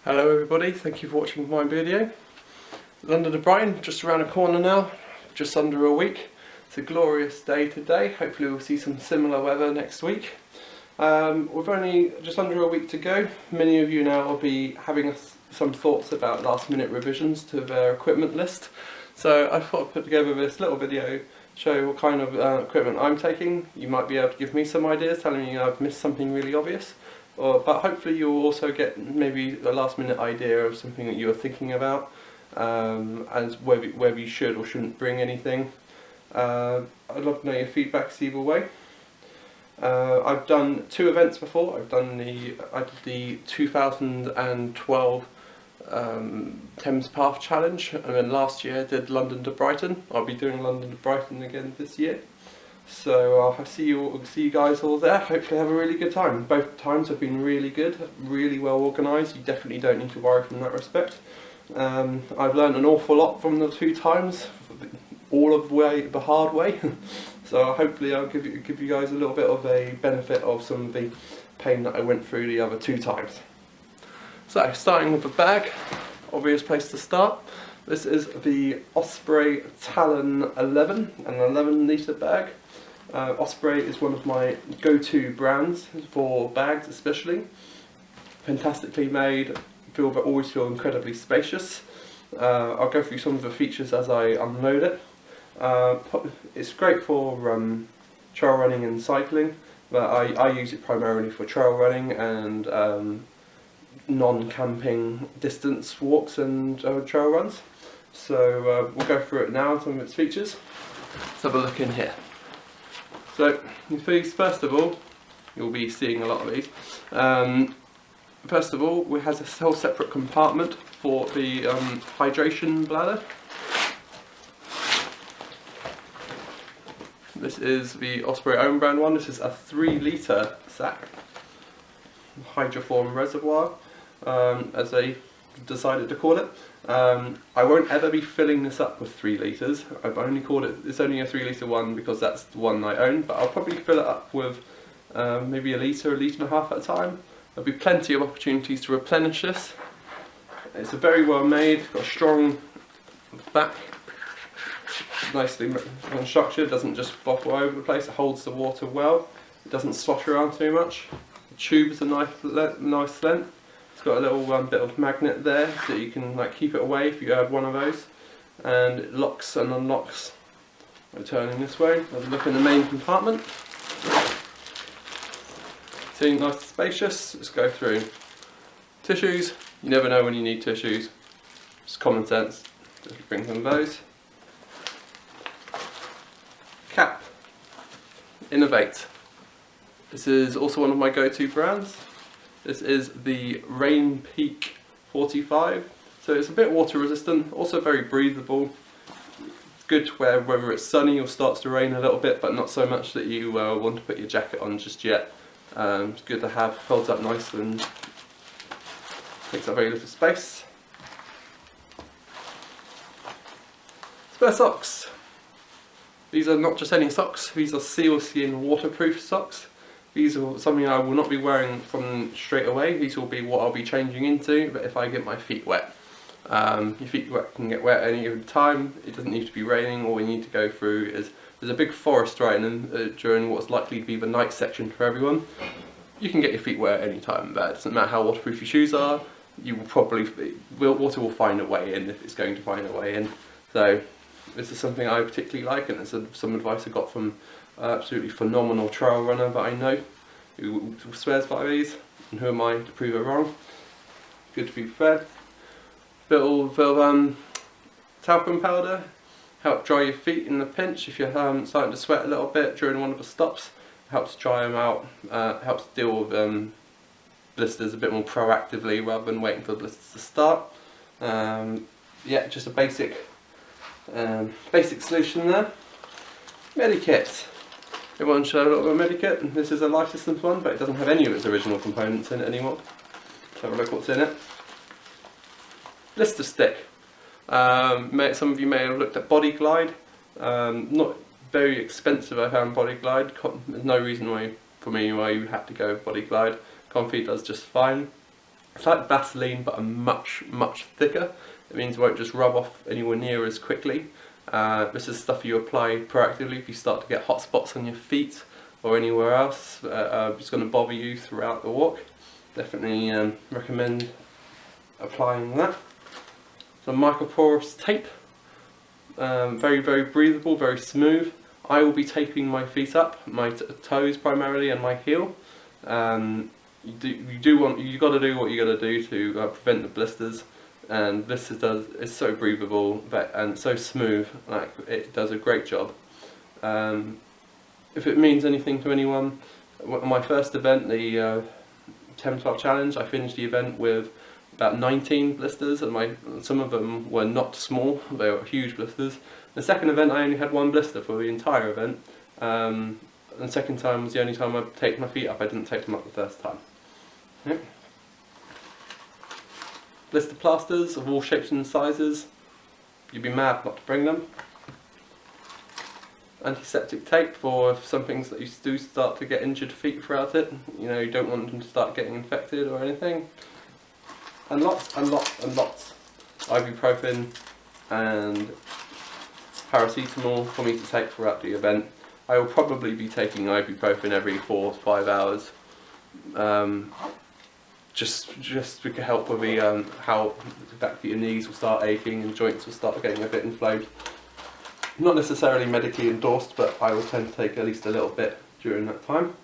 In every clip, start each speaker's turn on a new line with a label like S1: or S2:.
S1: Hello everybody, thank you for watching my video. London2Brighton, just around the corner now, just under a week. It's a glorious day today, hopefully we'll see some similar weather next week. We've only just under a week to go. Many of you now will be having some thoughts about last minute revisions to their equipment list. So I thought I'd put together this little video, show what kind of equipment I'm taking. You might be able to give me some ideas, telling me I've missed something really obvious. But hopefully you'll also get maybe a last minute idea of something that you are thinking about, and whether you should or shouldn't bring anything. I'd love to know your feedback either way. I've done two events before. I did the 2012 Thames Path Challenge, and then last year I did London2Brighton. I'll be doing London2Brighton again this year. So I'll see you guys all there. Hopefully have a really good time. Both times have been really good, really well organised. You definitely don't need to worry from that respect. I've learned an awful lot from the two times, all of the hard way. So hopefully I'll give you guys a little bit of a benefit of some of the pain that I went through the other two times. So starting with the bag, obvious place to start. This is the Osprey Talon 11, an 11 litre bag. Osprey is one of my go-to brands for bags especially. Fantastically made, always feel incredibly spacious. I'll go through some of the features as I unload it. It's great for trail running and cycling, but I use it primarily for trail running and non-camping distance walks and trail runs. So we'll go through it now and some of its features. Let's have a look in here. So first of all, you'll be seeing a lot of these. First of all, we have a whole separate compartment for the hydration bladder. This is the Osprey own brand one. This is a 3 litre sack, hydroform reservoir, as they decided to call it. I won't ever be filling this up with 3 litres. I've only called it, it's only a 3 litre one because that's the one I own, but I'll probably fill it up with maybe a litre and a half at a time. There'll be plenty of opportunities to replenish this. It's a very well made, got a strong back, nicely structured, doesn't just flop all over the place, it holds the water well, it doesn't slosh around too much. The tube's a nice length. It's got a little bit of magnet there so you can keep it away if you have one of those, and it locks and unlocks by turning this way. Have a look in the main compartment. So nice and spacious. Let's go through tissues. You never know when you need tissues. It's common sense. Just bring some of those. Cap. Innovate. This is also one of my go-to brands. This is the Rainpeak 45, so it's a bit water resistant, also very breathable. Good to wear whether it's sunny or starts to rain a little bit, but not so much that you want to put your jacket on just yet. It's good to have, folds up nice and takes up very little space. Spare socks. These are not just any socks, these are SealSkinz waterproof socks. These are something I will not be wearing from straight away. These will be what I'll be changing into, but if I get my feet wet. Your feet can get wet any given time. It doesn't need to be raining. All we need to go through is, there's a big forest right during what's likely to be the night section for everyone. You can get your feet wet any time, but it doesn't matter how waterproof your shoes are. You will water will find a way in if it's going to find a way in. So this is something I particularly like, and it's some advice I got from absolutely phenomenal trail runner that I know who swears by these, and who am I to prove it wrong. Good to be prepared. Bit of talcum powder, help dry your feet in the pinch if you're starting to sweat a little bit during one of the stops. Helps dry them out, helps deal with blisters a bit more proactively rather than waiting for the blisters to start. Yeah, just a basic solution there. Medikit. Everyone showed a little bit of Medikit. This is a licensed one, but it doesn't have any of its original components in it anymore. Let's have a look what's in it. Blister stick. Some of you may have looked at Body Glide. Not very expensive, I found Body Glide. There's no reason for me why you have to go with Body Glide. Compeed does just fine. It's like Vaseline, but a much thicker. It means it won't just rub off anywhere near as quickly. This is stuff you apply proactively if you start to get hot spots on your feet or anywhere else. It's going to bother you throughout the walk. Definitely recommend applying that. Some micro-porous tape. Very breathable, very smooth. I will be taping my feet up, my toes primarily, and my heel. You got to do what you got to do to prevent the blisters, and this is so breathable and so smooth. Like, it does a great job. If it means anything to anyone, my first event, the 10-12 challenge, I finished the event with about 19 blisters, and some of them were not small, they were huge blisters. The second event I only had 1 blister for the entire event, and the second time was the only time I taped my feet up. I didn't tape them up the first time. Yep. Blister plasters of all shapes and sizes. You'd be mad not to bring them. Antiseptic tape for some things that you do start to get injured feet throughout it. You know, you don't want them to start getting infected or anything. And lots ibuprofen and paracetamol for me to take throughout the event. I will probably be taking ibuprofen every 4 to 5 hours, just to help with the how the back of your knees will start aching and joints will start getting a bit inflamed. Not necessarily medically endorsed, but I will tend to take at least a little bit during that time.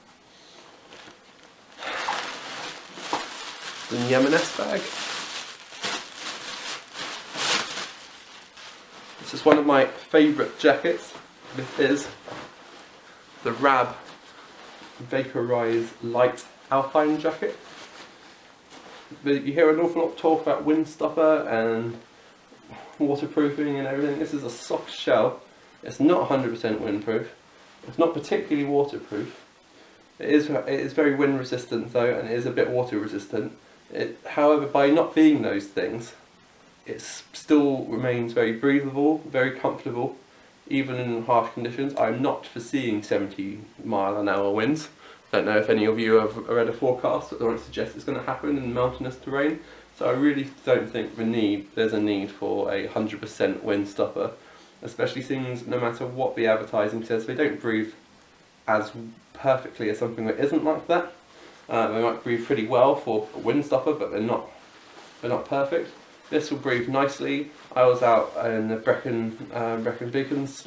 S1: The M&S bag. This is one of my favourite jackets. This is the RAB Vapourize Light Alpine jacket. You hear an awful lot of talk about windstopper and waterproofing and everything. This is a soft shell. It's not 100% windproof. It's not particularly waterproof. It is very wind resistant though, and it is a bit water resistant. However, by not being those things, it still remains very breathable, very comfortable, even in harsh conditions. I'm not foreseeing 70-mile-an-hour winds. Don't know if any of you have read a forecast that don't suggest it's going to happen in mountainous terrain. So I really don't think there's a need for a 100% wind stopper, especially things, no matter what the advertising says, they don't breathe as perfectly as something that isn't like that. They might breathe pretty well for a wind stopper, but they're not perfect. This will breathe nicely. I was out in the Brecon Beacons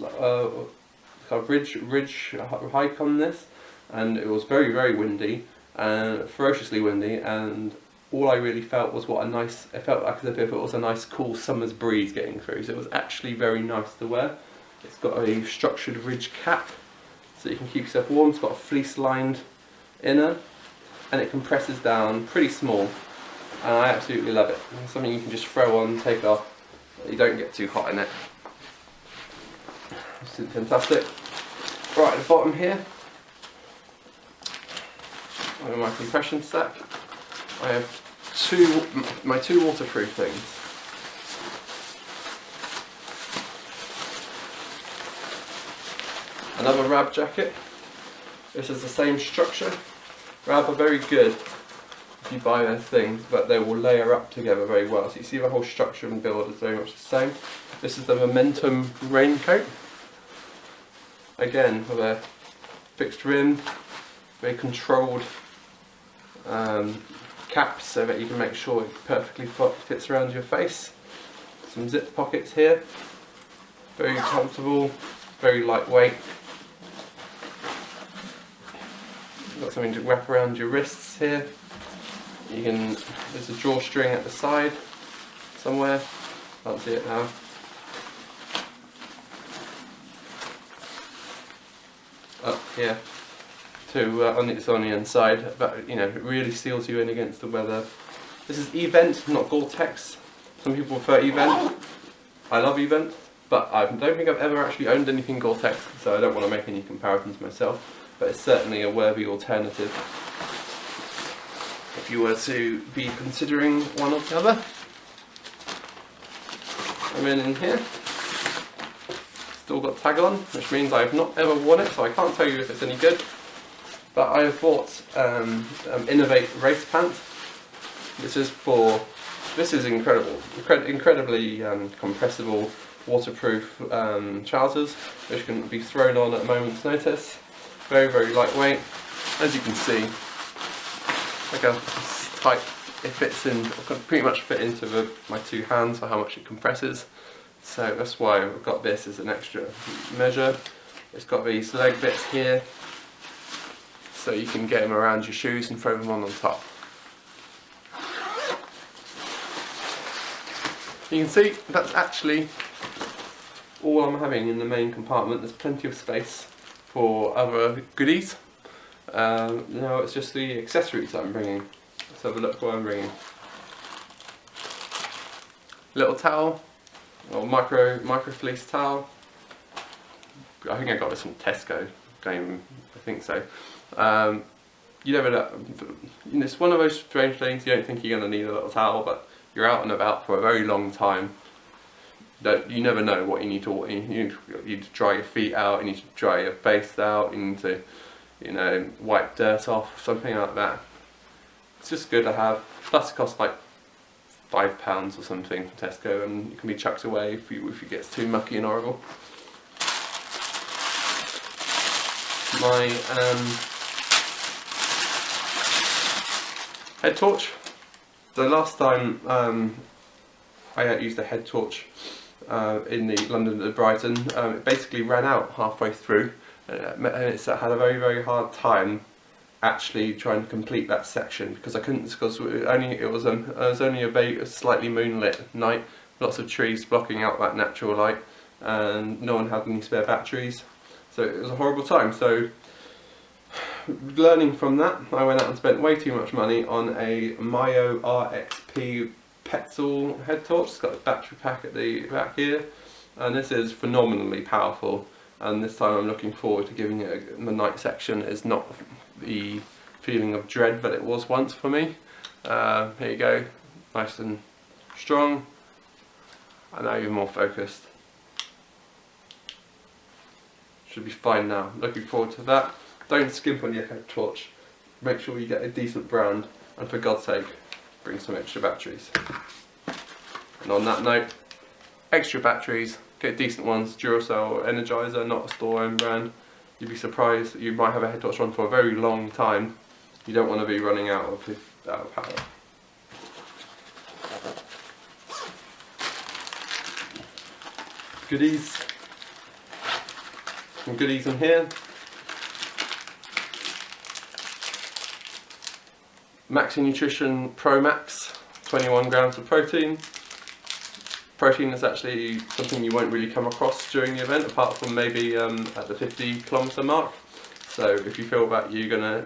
S1: ridge hike on this, and it was very windy and ferociously windy, and all I really felt was it felt like as if it was a nice cool summer's breeze getting through. So it was actually very nice to wear. It's got a structured ridge cap so you can keep yourself warm. It's got a fleece lined inner, and it compresses down pretty small, and I absolutely love it. It's something you can just throw on, take off. You don't get too hot in it. It's fantastic. Right at the bottom here, I have my compression sack. I have my two waterproof things. Another RAB jacket. This is the same structure. RAB are very good if you buy their things, but they will layer up together very well. So you see the whole structure and build is very much the same. This is the Momentum raincoat. Again, with a fixed rim, very controlled cap so that you can make sure it perfectly fits around your face. Some zip pockets here. Very comfortable, very lightweight. Got something to wrap around your wrists here. There's a drawstring at the side somewhere. Can't see it now. Up here. It's on the inside, but it really seals you in against the weather. This is Event, not Gore-Tex. Some people prefer Event. I love Event, but I don't think I've ever actually owned anything Gore-Tex, so I don't want to make any comparisons myself. But it's certainly a worthy alternative if you were to be considering one or the other. I'm in here. Still got Talon, which means I've not ever worn it, so I can't tell you if it's any good. But I have bought Innovate race pants. This is incredible, incredibly compressible, waterproof trousers, which can be thrown on at a moment's notice. Very, very lightweight. As you can see, look how tight it fits in. I can pretty much fit into my two hands for how much it compresses. So that's why I've got this as an extra measure. It's got these leg bits here, so you can get them around your shoes and throw them on top. You can see that's actually all I'm having in the main compartment. There's plenty of space for other goodies. Now it's just the accessories that I'm bringing. Let's have a look what I'm bringing. Little towel, or micro fleece towel. I think I got this from Tesco. I think so. You never know. It's one of those strange things. You don't think you're going to need a little towel, but you're out and about for a very long time. You never know what you need to. You need to dry your feet out. You need to dry your face out. You need to, wipe dirt off, something like that. It's just good to have. Plus, it costs like £5 or something from Tesco, and it can be chucked away if it gets too mucky and horrible. My head torch. The last time I used a head torch in the London2Brighton, it basically ran out halfway through, and it's had a very, very hard time actually trying to complete that section because I couldn't, because it was only a slightly moonlit night, lots of trees blocking out that natural light, and no one had any spare batteries, so it was a horrible time. So learning from that, I went out and spent way too much money on a Myo RXP Petzl head torch. It's got a battery pack at the back here, and this is phenomenally powerful, and this time I'm looking forward to giving it the night section. Is not the feeling of dread that it was once for me. Here you go, nice and strong, and now even more focused. Should be fine now. Looking forward to that. Don't skimp on your head torch. Make sure you get a decent brand, and for God's sake, bring some extra batteries. And on that note, extra batteries, get decent ones, Duracell or Energizer, not a store-owned brand. You'd be surprised that you might have a head torch on for a very long time. You don't want to be running out of power. Goodies. Some goodies in here. MaxiNutrition Pro Max, 21 grams of protein. Protein is actually something you won't really come across during the event, apart from maybe at the 50-kilometre mark. So if you feel that you're gonna,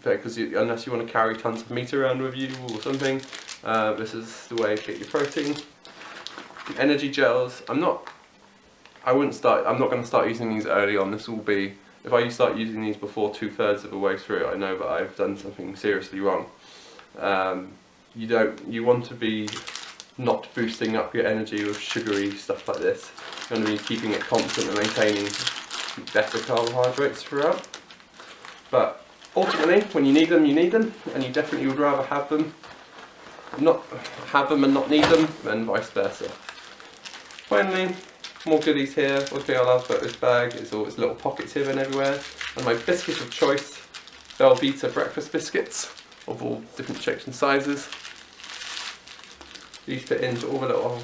S1: unless you want to carry tons of meat around with you or something, this is the way to get your protein. Energy gels. I'm not going to start using these early on. This will be, if I start using these before 2/3 of the way through, I know that I've done something seriously wrong. You want to be not boosting up your energy with sugary stuff like this. You want to be keeping it constant and maintaining better carbohydrates throughout. But ultimately, when you need them, you need them, and you definitely would rather have them and not need them than vice versa. Finally, more goodies here. One thing I love about this bag is all its little pockets here and everywhere. And my biscuit of choice, Belvita breakfast biscuits of all different shapes and sizes. These fit into all the little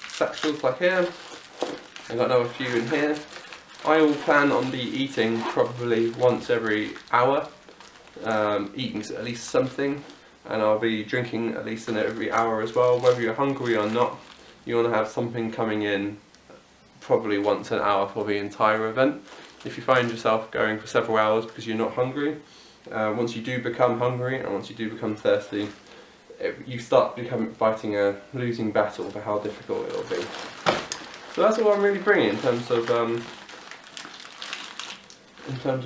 S1: satchels like here. I've got another few in here. I will plan on be eating probably once every hour, eating at least something, and I'll be drinking at least every hour as well. Whether you're hungry or not, you want to have something coming in probably once an hour for the entire event. If you find yourself going for several hours because you're not hungry, once you do become hungry and once you do become thirsty, you start fighting a losing battle for how difficult it will be. So that's all I'm really bringing in terms of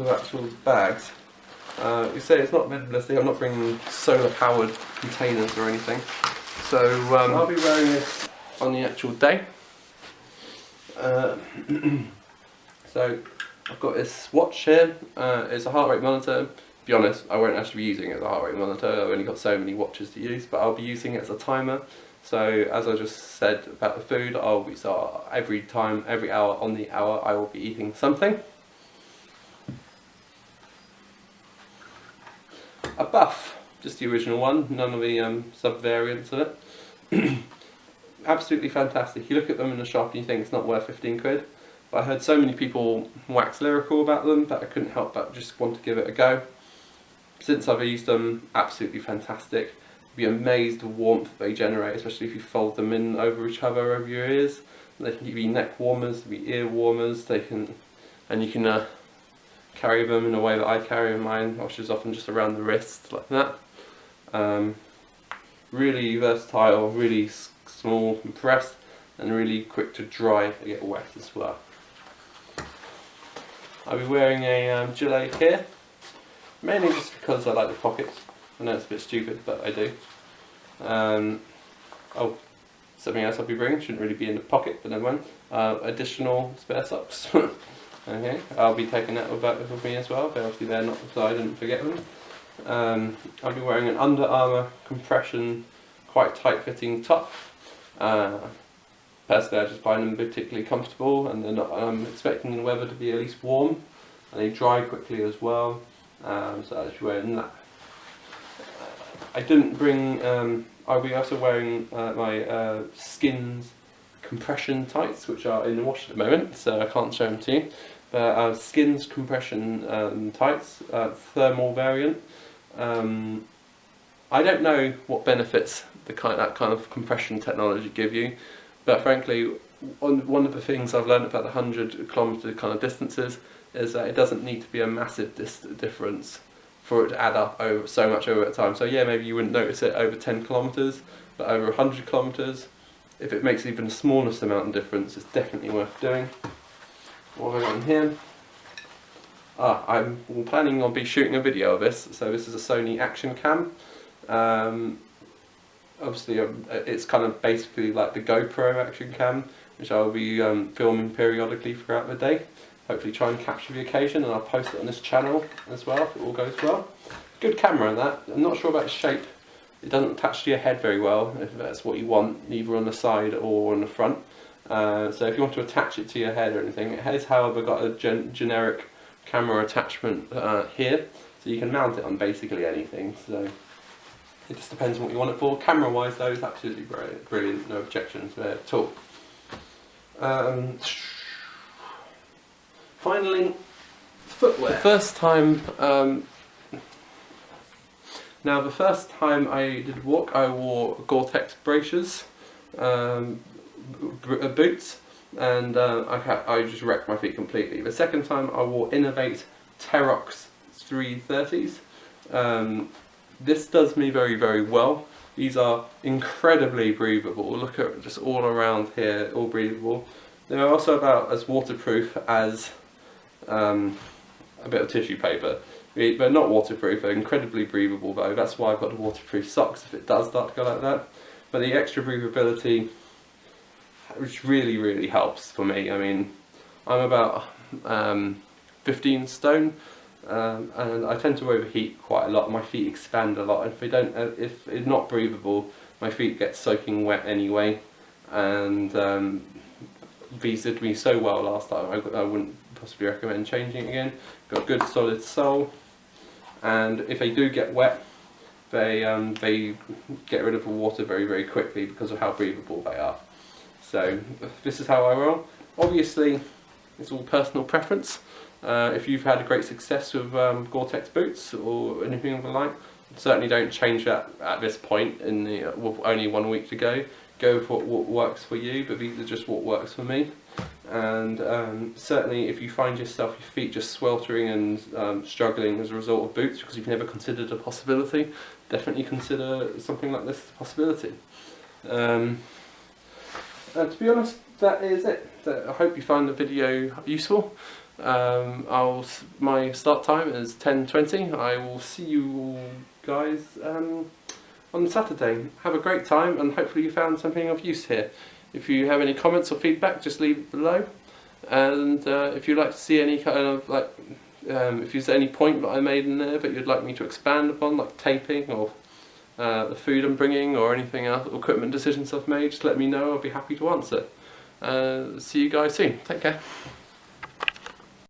S1: actual bags. You say it's not minimalistic. I'm not bringing solar powered containers or anything. So I'll be wearing this on the actual day. So I've got this watch here. It's a heart rate monitor. be honest, I won't actually be using it as a heart rate monitor. I've only got so many watches to use, but I'll be using it as a timer. So as I just said about the food, so every hour on the hour I will be eating something. A buff, just the original one, none of the sub-variants of it. Absolutely fantastic. You look at them in the shop and you think it's not worth 15 quid. But I heard so many people wax lyrical about them that I couldn't help but just want to give it a go. Since I've used them, absolutely fantastic. You'd be amazed the warmth they generate, especially if you fold them in over each other over your ears. They can give you neck warmers, be ear warmers. You can carry them in a way that I carry mine, which is often just around the wrist like that. Really versatile, really small and pressed, and really quick to dry if they get wet as well. I'll be wearing a gilet here, mainly just because I like the pockets. I know it's a bit stupid, but I do. Oh, something else I'll be bringing, shouldn't really be in the pocket, but never mind. Additional spare socks. Okay, I'll be taking that with me as well, but obviously they're not, so I didn't forget them. I'll be wearing an Under Armour compression, quite tight fitting top. Personally, I just find them particularly comfortable, and they're not, I'm expecting the weather to be at least warm, and they dry quickly as well, so I'll be wearing that. I didn't bring, I'll be also wearing my SKINZ compression tights, which are in the wash at the moment, so I can't show them to you. But SKINZ compression tights, thermal variant. I don't know what benefits that kind of compression technology give you, but frankly, one of the things I've learned about the 100-kilometre kind of distances is that it doesn't need to be a massive difference for it to add up over so much over time. So yeah, maybe you wouldn't notice it over 10 kilometres, but over 100 kilometres, if it makes even the smallest amount of difference, it's definitely worth doing. What have I got in here? I'm planning on shooting a video of this. So this is a Sony Action Cam. Obviously, it's kind of basically like the GoPro Action Cam, which I'll be filming periodically throughout the day. Hopefully try and capture the occasion, and I'll post it on this channel as well if it all goes well. Good camera on that. I'm not sure about its shape. It doesn't attach to your head very well, if that's what you want, either on the side or on the front. So if you want to attach it to your head or anything, it has however got a generic camera attachment here, so you can mount it on basically anything. So it just depends on what you want it for. Camera wise though, it's absolutely brilliant, no objections there at all. Finally, footwear. The first time I did walk, I wore Gore-Tex braces, boots, and I just wrecked my feet completely. The second time I wore Innovate Terroc 330s. This does me very, very well. These are incredibly breathable. Look at just all around here, all breathable. They're also about as waterproof as a bit of tissue paper. They're not waterproof, they're incredibly breathable though. That's why I've got the waterproof socks if it does start to go like that. But the extra breathability, which really, really helps for me. I mean, I'm about 15 stone, and I tend to overheat quite a lot. My feet expand a lot. If it's not breathable, my feet get soaking wet anyway. And these did me so well last time, I wouldn't possibly recommend changing it again. Got good solid sole, and if they do get wet, they get rid of the water very, very quickly because of how breathable they are. So this is how I roll. Obviously, it's all personal preference. If you've had a great success with Gore-Tex boots or anything of the like, certainly don't change that at this point with only 1 week to go. Go with what works for you, but these are just what works for me. And certainly if you find yourself, your feet just sweltering and struggling as a result of boots because you've never considered a possibility, definitely consider something like this as a possibility. To be honest, that is it. I hope you find the video useful. My start time is 10:20. I will see you guys on Saturday. Have a great time, and hopefully you found something of use here. If you have any comments or feedback, just leave it below. And if you'd like to see any kind of If there's any point that I made in there that you'd like me to expand upon, like taping or the food I'm bringing or anything else, equipment decisions I've made, just let me know, I'll be happy to answer. See you guys soon, take care.